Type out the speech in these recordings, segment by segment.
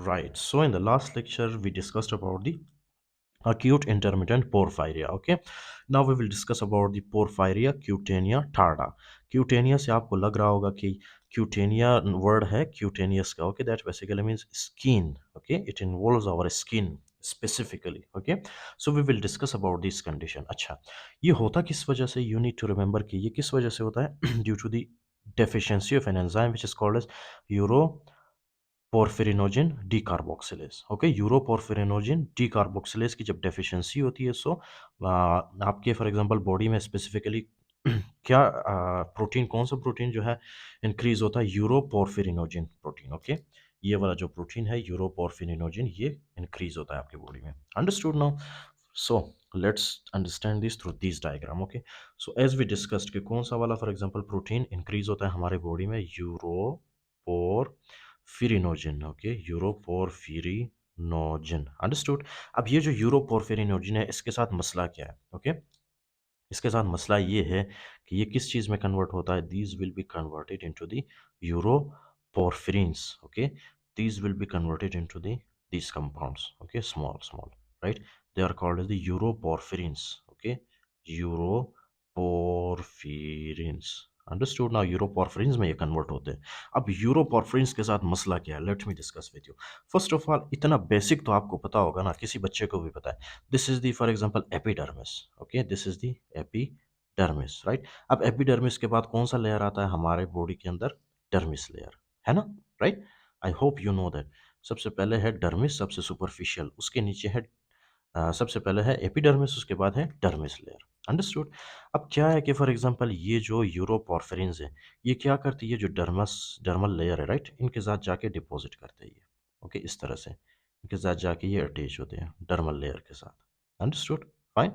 Right. So in the last lecture, we discussed about the acute intermittent porphyria. Okay. Now we will discuss about the porphyria cutanea tarda. Cutanea से आपको लग रहा होगा कि cutania word है cutaneous का. Okay. That basically means skin. Okay. It involves our skin specifically. Okay. So we will discuss about this condition. अच्छा, ये होता किस वजह से? You need to remember कि ये किस वजह से होता है? Due to the deficiency of an enzyme which is called as euro porphyrinogen decarboxylase. Okay, uroporphyrinogen decarboxylase की जब डेफिशिएंसी होती है, सो आपके फॉर एग्जांपल बॉडी में स्पेसिफिकली क्या प्रोटीन, कौन सा प्रोटीन जो है इंक्रीज होता है? यूरोपोर्फिरिनोजिन प्रोटीन. ओके, ये वाला जो प्रोटीन है यूरोपोर्फिरिनोजिन, ये इंक्रीज होता है आपकी बॉडी में. Understood now? So let's understand this through this diagram. Okay, so as we discussed कि कौन सा वाला फॉर एग्जांपल प्रोटीन इंक्रीज होता है हमारे बॉडी में? यूरोपोर्फिरिनोजिन. ओके, यूरोपोर्फिरिनोजिन. अंडरस्टूड? अब ये जो यूरोपोर्फिरिनोजिन है, इसके साथ मसला क्या है? ओके, इसके साथ मसला ये है कि ये किस चीज़ में कन्वर्ट होता है? These will be converted into the uroporphyrins. Okay, these will be converted into the these compounds. Okay, small, right? They are called as the europorphirins. Okay, europorphirins. Understood? Now uroporphyrins में ये convert होते हैं. अब यूरोपोर्फिरिन्स के साथ मसला क्या है? Let me discuss with you. First of all, इतना बेसिक तो आपको पता होगा ना, किसी बच्चे को भी पता है. This is the for example epidermis. Okay, this is the epidermis, right? अब एपिडर्मिस के बाद कौन सा लेयर आता है हमारे बॉडी के अंदर? डर्मिस लेयर, है ना? Right, I hope you know that. सबसे पहले है डर्मिस, सबसे सुपरफिशियल. उसके नीचे है सबसे पहले है एपिडर्मिस, उसके बाद है डर्मिस लेयर. अंडरस्टूड? अब क्या है कि फॉर एग्जांपल ये जो यूरोपोर्फिरिन्स है, ये क्या करती है? जो डर्मल लेयर है, राइट, इनके साथ जाके डिपॉजिट करते हैं ये. ओके, इस तरह से इनके साथ जाके ये अटैच होते हैं डर्मल लेयर के साथ. अंडरस्टूड? फाइन.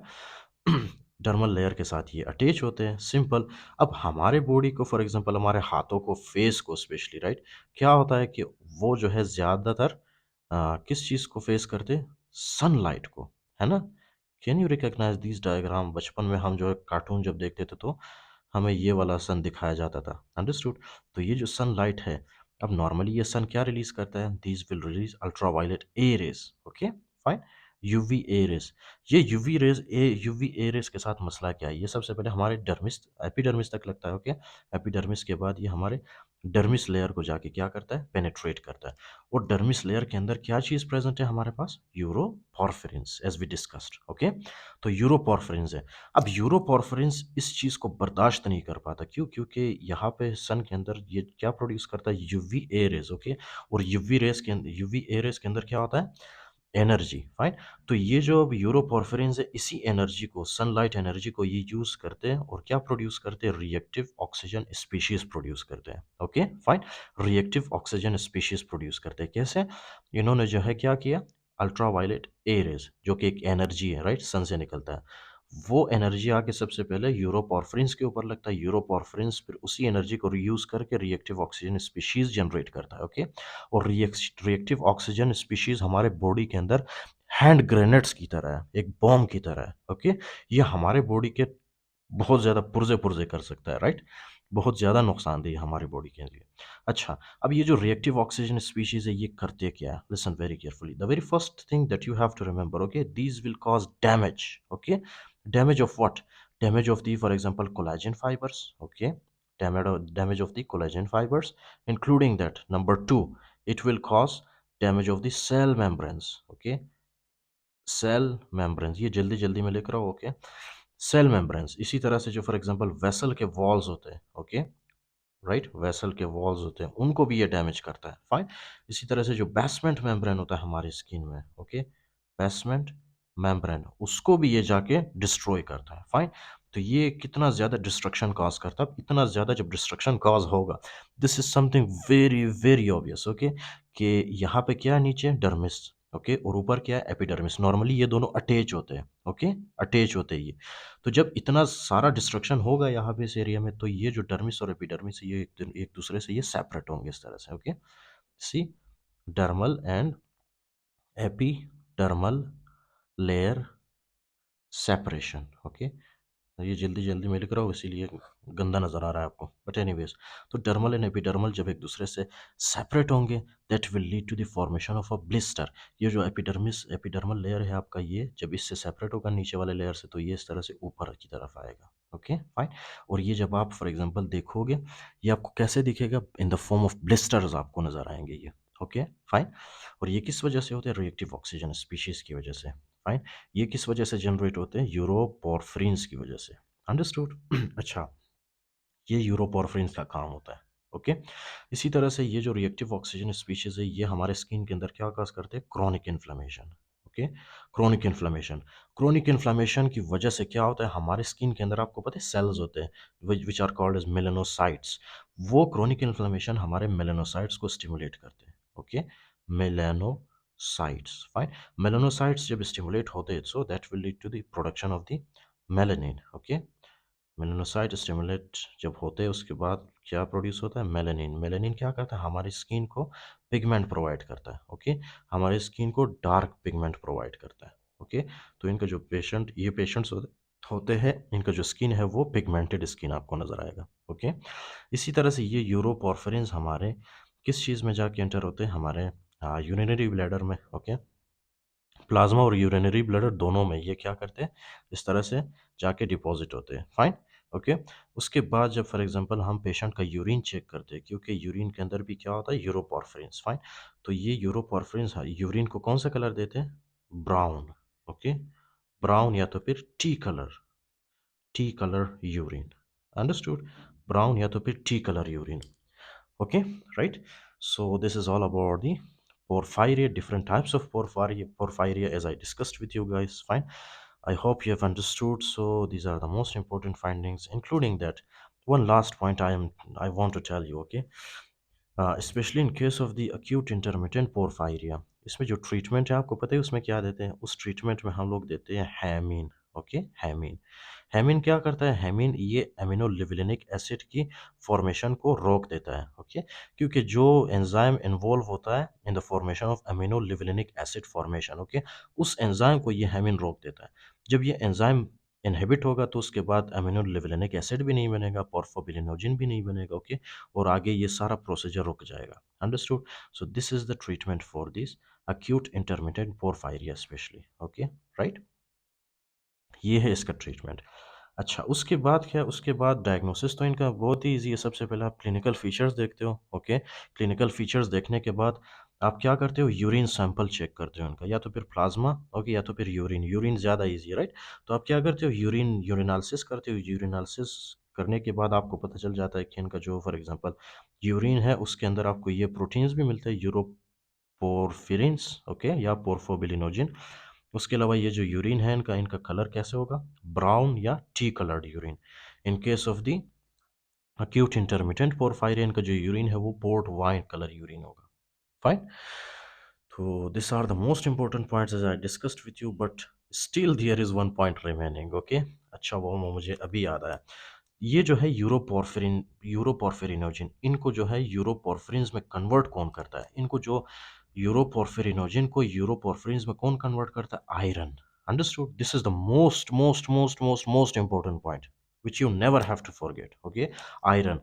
डर्मल लेयर के साथ ये अटैच होते हैं, सिंपल. अब हमारे बॉडी को फॉर एग्जांपल हमारे हाथों को, फेस को स्पेशली, राइट, क्या होता है कि वो जो है ज़्यादातर किस चीज़ को फेस करते हैं? सनलाइट को, है ना? Can you recognise this diagram? बचपन में हम जो है कार्टून जब देखते थे, तो हमें ये वाला सन दिखाया जाता था. अंडरस्टूड? तो ये जो सनलाइट है, अब नॉर्मली ये सन क्या रिलीज करता है? This will release ultraviolet A rays. Okay, fine. UV A rays. ये यूवी ए रेज के साथ मसला क्या है? ये सबसे पहले हमारे डर्मिस, एपिडर्मिस तक लगता है. ओके, एपिडर्मिस के बाद ये हमारे डर्मिस लेयर को जाके क्या करता है? पेनेट्रेट करता है. और डर्मिस लेयर के अंदर क्या चीज़ प्रेजेंट है हमारे पास? यूरोपोर्फिरिन्स, एज वी डिस्कस्ड. ओके, तो यूरोपोर्फिरिन्स है. अब यूरोपोर्फिरिन्स इस चीज़ को बर्दाश्त नहीं कर पाता. क्यों? क्योंकि यहाँ पे सन के अंदर ये क्या प्रोड्यूस करता है? UV A rays. ओके, और यूवी ए रेज के अंदर क्या होता है? एनर्जी. फाइन. तो ये जो अब यूरोपोर्फिरिन्स है, इसी एनर्जी को, सनलाइट एनर्जी को ये यूज़ करते हैं और क्या प्रोड्यूस करते हैं? रिएक्टिव ऑक्सीजन स्पीशीज प्रोड्यूस करते हैं. Okay, fine. Reactive oxygen species produce करते हैं. कैसे? इन्होंने जो है क्या किया? अल्ट्रावायलेट ए रेज, जो कि एक एनर्जी है, राइट, सन से निकलता है, वो एनर्जी आके सबसे पहले यूरोपोर्फिरिन्स के ऊपर लगता है. यूरोपोर्फिरिन्स फिर उसी एनर्जी को रीयूज करके रिएक्टिव ऑक्सीजन स्पीशीज जनरेट करता है. ओके, और रिएक्टिव ऑक्सीजन स्पीशीज हमारे बॉडी के अंदर हैंड ग्रेनेड्स की तरह है, एक बॉम्ब की तरह है. ओके, ये हमारे बॉडी के बहुत ज़्यादा पुर्जे पुर्जे कर सकता है, राइट, बहुत ज़्यादा नुकसानदेह है हमारी बॉडी के लिए. अच्छा, अब ये जो रिएक्टिव ऑक्सीजन स्पीशीज है, ये करते क्या है? Listen very carefully. The very first thing that you have to remember, okay, these will cause damage. Okay, damage of what? Damage of the for example collagen fibres. Okay, damage of the collagen fibers, including that number 2, it will cause damage of the cell membranes. Okay, cell membranes, ये जल्दी जल्दी में लिख रहा हूँ. Okay, cell membranes. इसी तरह से जो फॉर एग्जांपल वेसल के वॉल्स होते हैं, ओके, राइट, वेसल के वॉल्स होते हैं, उनको भी ये डैमेज करता है. फाइन. इसी तरह से जो बेसमेंट मेम्ब्रेन होता है हमारी स्किन में, ओके, बेसमेंट मेम्ब्रेन, उसको भी ये जाके डिस्ट्रॉय करता है. फाइन. तो ये कितना ज़्यादा डिस्ट्रक्शन कॉज करता है? इतना ज़्यादा जब डिस्ट्रक्शन कॉज होगा, this is something very very obvious. Okay, कि यहाँ पे क्या है? नीचे डर्मिस. ओके, और ऊपर क्या है? एपिडर्मिस. नॉर्मली ये दोनों अटैच होते हैं. ओके, अटैच होते हैं ये. तो जब इतना सारा डिस्ट्रक्शन होगा यहाँ पे इस एरिया में, तो ये जो डर्मिस और एपिडर्मिस है, ये एक दूसरे से ये सेपरेट होंगे इस तरह से. Okay, see, dermal and epidermal layer separation. Okay, ये जल्दी-जल्दी में लिख रहा हूँ इसीलिए गंदा नज़र आ रहा है आपको। बट एनीवेज़ तो डर्मल एंड एपिडर्मल जब एक दूसरे से सेपरेट होंगे that will lead to the formation of a blister. ये जो एपिडर्मल लेयर है आपका ये जब इससे सेपरेट होगा नीचे वाले लेयर से तो ये इस तरह से ऊपर की तरफ आएगा। Okay fine. और ये जब आप फॉर एग्ज़ाम्पल देखोगे ये आपको कैसे दिखेगा in the form of blisters आपको नज़र आएँगे ये। Okay fine. और ये किस वजह से होते हैं? रिएक्टिव ऑक्सीजन स्पीशीज़ की वजह से। फाइन। ये किस वजह से जनरेट होते हैं? यूरोपोरफ्रिन्स की वजह से। अंडरस्टूड। अच्छा, ये यूरोपोरफ्रिन्स का काम होता है। ओके। इसी तरह से ये जो रिएक्टिव ऑक्सीजन स्पीशीज़ है ये हमारे स्किन के अंदर क्या काज करते हैं? Chronic inflammation. Okay. Chronic inflammation. Chronic inflammation की वजह से क्या होता है? हमारे स्किन के अंदर आपको पता है सेल्स होते हैं which are called as melanocytes. वो क्रॉनिक इन्फ्लेमेशन हमारे मेलानोसाइट्स को स्टिमुलेट करते हैं। ओके। Melanocytes fine. मेलानोसाइट्स जब स्टिमुलेट होते हैं so that will lead to the production of the melanin. Okay. Melanocyte stimulate जब होते हैं उसके बाद क्या प्रोड्यूस होता है? मेलानिन। मेलानिन क्या करता है? हमारी स्किन को पिगमेंट प्रोवाइड करता है। ओके। हमारी स्किन को डार्क पिगमेंट प्रोवाइड करता है। ओके। तो इनका जो पेशेंट्स होते हैं इनका जो स्किन है वो पिगमेंटेड स्किन आपको नज़र आएगा। ओके। इसी तरह से ये यूरोपॉर्फिरिन्स हमारे किस चीज़ में जाके एंटर होते हैं? हमारे यूरिनरी ब्लैडर में। ओके। प्लाज्मा और यूरिनरी ब्लडर दोनों में ये क्या करते हैं? इस तरह से जाके डिपॉजिट होते हैं। फाइन। ओके। उसके बाद जब फॉर एग्जांपल हम पेशेंट का यूरिन चेक करते हैं क्योंकि यूरिन के अंदर भी क्या होता है? यूरोपॉर्फिरिन्स। फाइन। तो ये यूरोपॉर्फिरिन्स यूरिन को कौन सा कलर देते हैं? ब्राउन। ओके। ब्राउन या तो फिर T colour urine. Understood. Brown या तो फिर T colour urine. Okay, right? So this is all about the porphyria, different types of porphyria as I discussed with you guys. Fine. I hope you have understood. So these are the most important findings, including that one last point I want to tell you. Okay, specially in case of the acute intermittent porphyria, इसमें जो treatment है आपको पता है उसमें क्या देते हैं? उस ट्रीटमेंट में हम लोग देते हैं हैमीन। ओके। हैमीन। हैमीन क्या करता है? हैमीन ये एमिनोलिवलिनिक एसिड की फॉर्मेशन को रोक देता है। ओके। क्योंकि जो एंजाइम इन्वॉल्व होता है in the formation of aminolevulinic acid formation, okay, उस एंजाइम को ये हैमीन रोक देता है। जब ये एंजाइम इनहिबिट होगा तो उसके बाद एमिनोलिवलिनिक एसिड भी नहीं बनेगा, पोर्फोबिलिनोजिन भी नहीं बनेगा। ओके। और आगे ये सारा प्रोसीजर रुक जाएगा। Understood. So this is the treatment for this acute intermittent porphyria specially. Okay. Right. ये है इसका ट्रीटमेंट। अच्छा, उसके बाद क्या? उसके बाद डायग्नोसिस तो इनका बहुत ही ईजी है। सबसे पहले आप क्लिनिकल फीचर्स देखते हो। ओके। क्लिनिकल फीचर्स देखने के बाद आप क्या करते हो? यूरिन सैंपल चेक करते हो उनका, या तो फिर प्लाज्मा, ओके, या तो फिर यूरिन। यूरिन ज़्यादा ईजी है, राइट? तो आप क्या करते हो? यूरिनालिसिस करते हो। यूरिनालिसिस करने के बाद आपको पता चल जाता है कि इनका जो फॉर एग्जांपल यूरिन है उसके अंदर आपको ये प्रोटीन्स भी मिलते हैं, यूरोपोरफिरिन्स, ओके, या पोर्फोबिलिनोजिन। उसके अलावा ये जो यूरिन है इनका इनका कलर कैसे होगा? ब्राउन या tea coloured urine. In case of the acute intermittent porphyria इनका जो यूरिन है वो पोर्ट वाइन कलर यूरिन होगा। फाइन। तो this are the most important points as I discussed with you, but still there is one point remaining. Okay. अच्छा, वो मुझे अभी याद आया। ये जो है यूरोपोर्फिरिनोजिन, इनको जो है यूरोपोर्फिरिन्स में कन्वर्ट कौन करता है? इनको जो यूरोपोर्फिरिनोजिन को यूरोपोर्फिरिन्स में कौन कन्वर्ट करता है? Iron. Understood. This is the most most most most most important point which you never have to forget. Okay. Iron.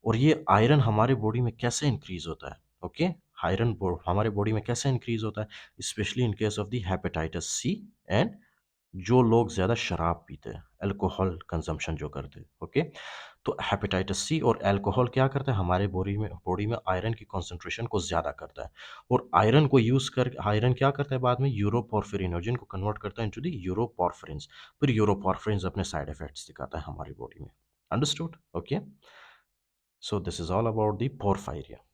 और ये आयरन हमारे बॉडी में कैसे इंक्रीज होता है? ओके। आयरन हमारे बॉडी में कैसे इंक्रीज होता है? Specially in case of the hepatitis C and जो लोग ज़्यादा शराब पीते हैं, अल्कोहल कंजम्पशन जो करते हैं। ओके। तो हेपेटाइटिस सी और अल्कोहल क्या करता है? हमारे बॉडी में आयरन की कॉन्सेंट्रेशन को ज़्यादा करता है। और आयरन को यूज़ कर आयरन क्या करता है बाद में? यूरोपोर्फिरिनोजिन को कन्वर्ट करता है इनटू द यूरोपोर्फिरिन्स। फिर यूरोपोर्फिरिन्स अपने साइड इफेक्ट्स दिखाता है हमारी बॉडी में। Understood? Okay. So this is all about the पोर्फायरिया।